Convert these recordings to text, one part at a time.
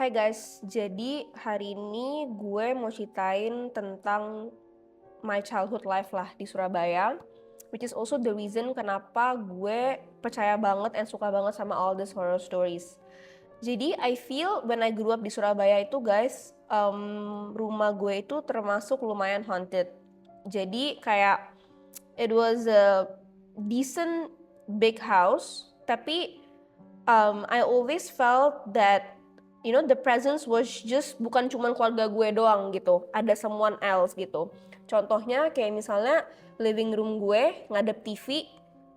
Hai guys, jadi hari ini gue mau ceritain tentang my childhood life lah di Surabaya, which is also the reason kenapa gue percaya banget and suka banget sama all these horror stories. Jadi I feel when I grew up di Surabaya itu guys, rumah gue itu termasuk lumayan haunted. Jadi kayak it was a decent big house, tapi I always felt that the presence was just bukan cuman keluarga gue doang gitu, ada someone else gitu. Contohnya kayak misalnya living room gue ngadep TV,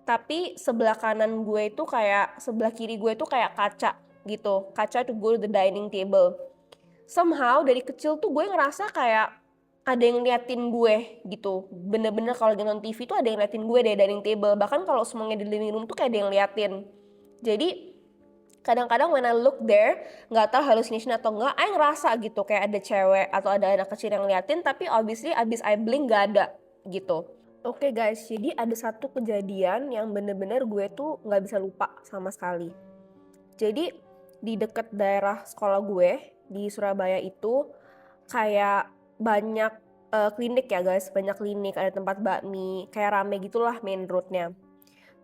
tapi sebelah kanan gue itu kayak sebelah kiri gue itu kayak kaca gitu, kaca to go to the dining table. Somehow dari kecil tuh gue ngerasa kayak ada yang liatin gue gitu, bener-bener kalau lagi nonton TV tuh ada yang liatin gue dari dining table, bahkan kalau semuanya di living room tuh kayak ada yang liatin. Jadi kadang-kadang when I look there, nggak tahu hallucination atau enggak, I ngerasa gitu kayak ada cewek atau ada anak kecil yang liatin, tapi obviously abis I blink nggak ada gitu. Oke guys, jadi ada satu kejadian yang bener-bener gue tuh nggak bisa lupa sama sekali. Jadi di deket daerah sekolah gue di Surabaya itu kayak banyak klinik ya guys, banyak klinik, ada tempat bakmi, kayak rame gitulah main roadnya.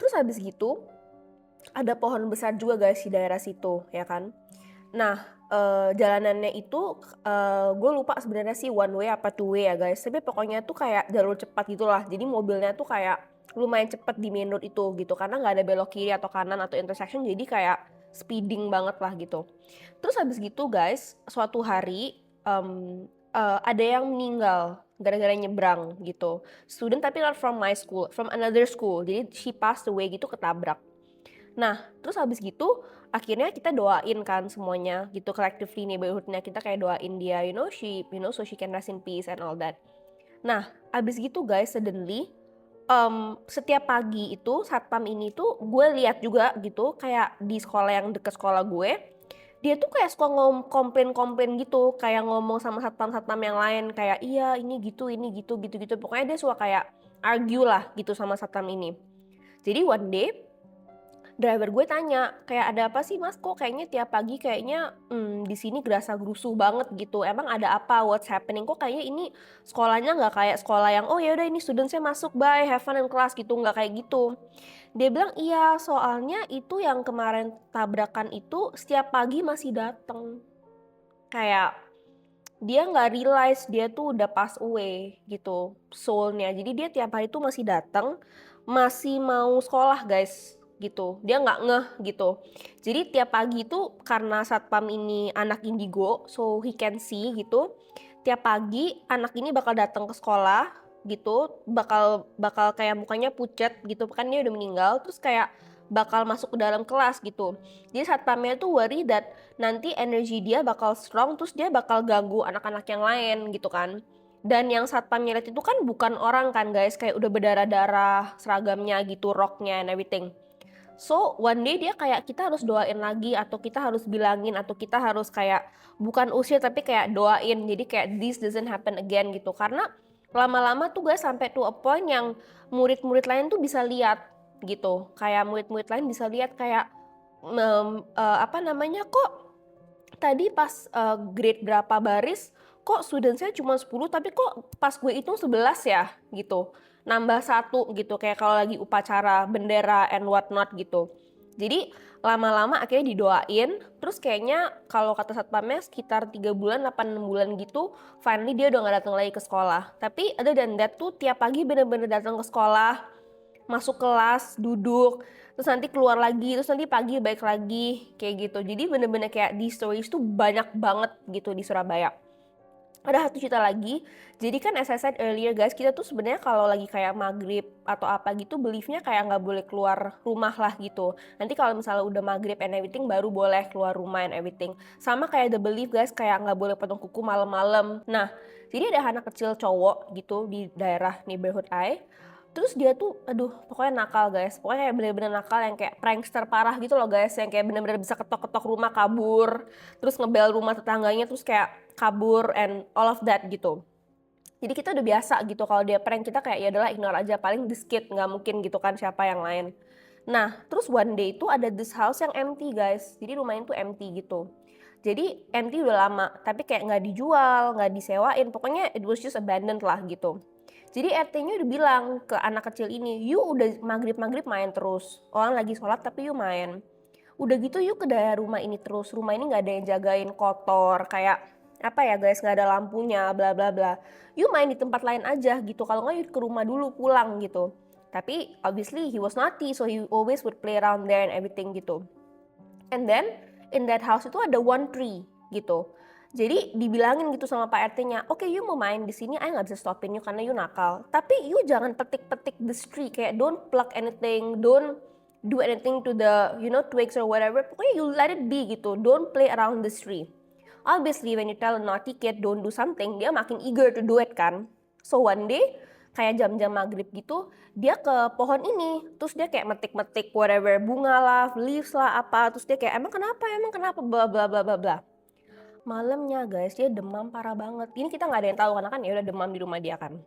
Terus habis gitu ada pohon besar juga guys di daerah situ ya kan. Nah jalanannya itu gue lupa sebenarnya sih one way apa two way ya guys, tapi pokoknya tuh kayak jalur cepat gitulah, jadi mobilnya tuh kayak lumayan cepet di main road itu gitu, karena nggak ada belok kiri atau kanan atau intersection, jadi kayak speeding banget lah gitu. Terus habis gitu guys, suatu hari ada yang meninggal gara-gara nyebrang gitu, student tapi not from my school, from another school, jadi she passed away gitu, ketabrak. Nah, terus habis gitu akhirnya kita doain kan semuanya gitu, collectively neighborhoodnya kita kayak doain dia, so she can rest in peace and all that. Nah, habis gitu guys, suddenly setiap pagi itu satpam ini tuh gue lihat juga gitu, kayak di sekolah yang deket sekolah gue, dia tuh kayak suka komplain gitu, kayak ngomong sama satpam-satpam yang lain kayak iya ini gitu gitu, pokoknya dia suka kayak argue lah gitu sama satpam ini. Jadi one day driver gue tanya, kayak ada apa sih mas, kok kayaknya tiap pagi kayaknya di sini gerasa gerusuh banget gitu, emang ada apa, what's happening, kok kayaknya ini sekolahnya nggak kayak sekolah yang oh ya udah ini student saya masuk bye have fun in class gitu, nggak kayak gitu. Dia bilang iya soalnya itu yang kemarin tabrakan itu setiap pagi masih datang, kayak dia nggak realize dia tuh udah pass away gitu soulnya, jadi dia tiap hari tuh masih datang, masih mau sekolah guys gitu, dia nggak ngeh gitu. Jadi tiap pagi tuh karena satpam ini anak indigo, so he can see gitu, tiap pagi anak ini bakal datang ke sekolah gitu, bakal bakal kayak mukanya pucat gitu kan, dia udah meninggal, terus kayak bakal masuk ke dalam kelas gitu. Jadi satpamnya tuh worry that nanti energi dia bakal strong, terus dia bakal ganggu anak-anak yang lain gitu kan. Dan yang satpamnya lihat itu kan bukan orang kan guys, kayak udah berdarah-darah seragamnya gitu, roknya and everything. So one day dia kayak kita harus doain lagi, atau kita harus bilangin, atau kita harus kayak bukan usir tapi kayak doain, jadi kayak this doesn't happen again gitu. Karena lama-lama tuh guys sampai to a point yang murid-murid lain tuh bisa lihat gitu, kayak murid-murid lain bisa lihat kayak apa namanya, kok tadi pas grade berapa baris kok student saya cuma 10, tapi kok pas gue hitung 11 ya gitu, nambah satu gitu, kayak kalau lagi upacara bendera and what not gitu. Jadi lama-lama akhirnya didoain, terus kayaknya kalau kata satpamnya sekitar 3 bulan 8 bulan gitu finally dia udah gak datang lagi ke sekolah. Tapi other than that tuh tiap pagi bener-bener datang ke sekolah, masuk kelas, duduk, terus nanti keluar lagi, terus nanti pagi balik lagi, kayak gitu. Jadi bener-bener kayak di stories tuh banyak banget gitu di Surabaya. Ada satu cerita lagi, jadi kan as I said earlier guys, kita tuh sebenarnya kalau lagi kayak maghrib atau apa gitu, beliefnya kayak nggak boleh keluar rumah lah gitu. Nanti kalau misalnya udah maghrib and everything, baru boleh keluar rumah and everything. Sama kayak the belief guys, kayak nggak boleh potong kuku malam-malam. Nah, jadi ada anak kecil cowok gitu di daerah neighborhood I. Terus dia tuh, aduh, pokoknya nakal guys. Pokoknya kayak bener-bener nakal yang kayak prankster parah gitu loh guys. Yang kayak bener-bener bisa ketok-ketok rumah kabur. Terus ngebel rumah tetangganya, terus kayak kabur and all of that gitu. Jadi kita udah biasa gitu kalau dia prank, kita kayak ya adalah ignore aja, paling di skip, nggak mungkin gitu kan siapa yang lain. Nah, terus one day itu ada this house yang empty guys. Jadi rumahnya tuh empty gitu. Jadi empty udah lama, tapi kayak nggak dijual, nggak disewain, pokoknya it was just abandoned lah gitu. Jadi RT-nya udah bilang ke anak kecil ini, you udah maghrib-maghrib main terus, orang lagi sholat tapi you main. Udah gitu you ke daerah rumah ini terus, rumah ini nggak ada yang jagain, kotor, kayak apa ya guys, nggak ada lampunya, bla bla bla. You main di tempat lain aja gitu, kalau nggak you ke rumah dulu pulang gitu. Tapi obviously he was naughty, so he always would play around there and everything gitu. And then in that house itu ada one tree gitu. Jadi dibilangin gitu sama Pak RT-nya, oke you mau main di sini, I nggak bisa stopin you karena you nakal. Tapi you jangan petik-petik this tree, kayak don't pluck anything, don't do anything to the twigs or whatever. Pokoknya you let it be gitu, don't play around this tree. Obviously when you tell a naughty kid don't do something, dia makin eager to do it kan. So one day kayak jam-jam maghrib gitu, dia ke pohon ini, terus dia kayak metik-metik whatever, bunga lah, leaves lah apa, terus dia kayak emang kenapa, bla bla bla bla bla. Malamnya guys, dia demam parah banget. Ini kita nggak ada yang tahu karena kan ya udah demam di rumah dia kan.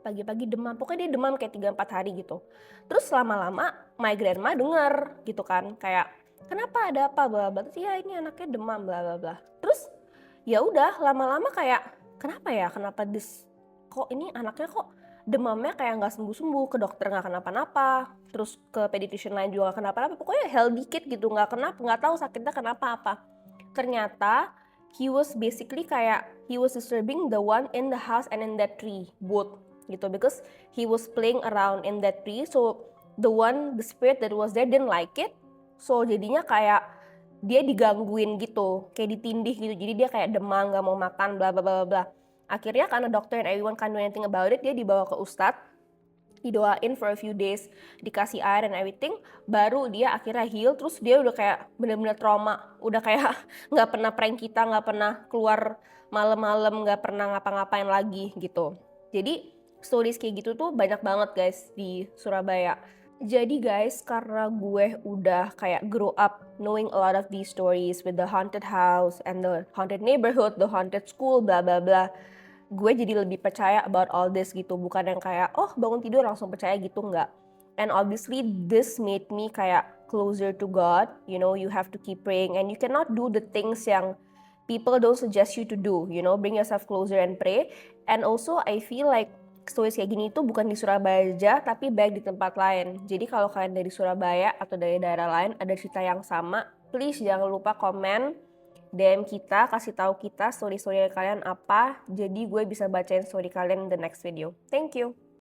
Pagi-pagi demam, pokoknya dia demam kayak 3-4 hari gitu. Terus lama-lama my grandma denger gitu kan, kayak kenapa ada apa bla bla. Terus ya ini anaknya demam bla bla bla. Terus ya udah lama-lama kayak kenapa kok ini anaknya kok demamnya kayak nggak sembuh-sembuh, ke dokter nggak kenapa-napa, terus ke pediatrician lain juga nggak kenapa-napa, pokoknya healthy kid gitu, nggak tahu sakitnya kenapa apa. Ternyata he was disturbing the one in the house and in that tree both gitu, because he was playing around in that tree, so the spirit that was there didn't like it, so jadinya kayak dia digangguin gitu, kayak ditindih gitu, jadi dia kayak demam, nggak mau makan, bla bla bla bla. Akhirnya karena dokter and everyone can't do anything about it, dia dibawa ke ustadz, didoain for a few days, dikasih air and everything, baru dia akhirnya heal. Terus dia udah kayak bener-bener trauma, udah kayak nggak pernah prank kita, nggak pernah keluar malam-malam, nggak pernah ngapa-ngapain lagi gitu. Jadi stories kayak gitu tuh banyak banget guys di Surabaya. Jadi guys, karena gue udah kayak grow up knowing a lot of these stories with the haunted house and the haunted neighborhood, the haunted school, bla bla bla, gue jadi lebih percaya about all this gitu. Bukan yang kayak, oh bangun tidur langsung percaya gitu, enggak. And obviously this made me kayak closer to God. You know, you have to keep praying and you cannot do the things yang people don't suggest you to do. You know, bring yourself closer and pray. And also I feel like stories kayak gini itu bukan di Surabaya aja, tapi baik di tempat lain. Jadi kalau kalian dari Surabaya atau dari daerah lain ada cerita yang sama, please jangan lupa komen, DM kita, kasih tahu kita story-story kalian apa, jadi gue bisa bacain story kalian in the next video. Thank you.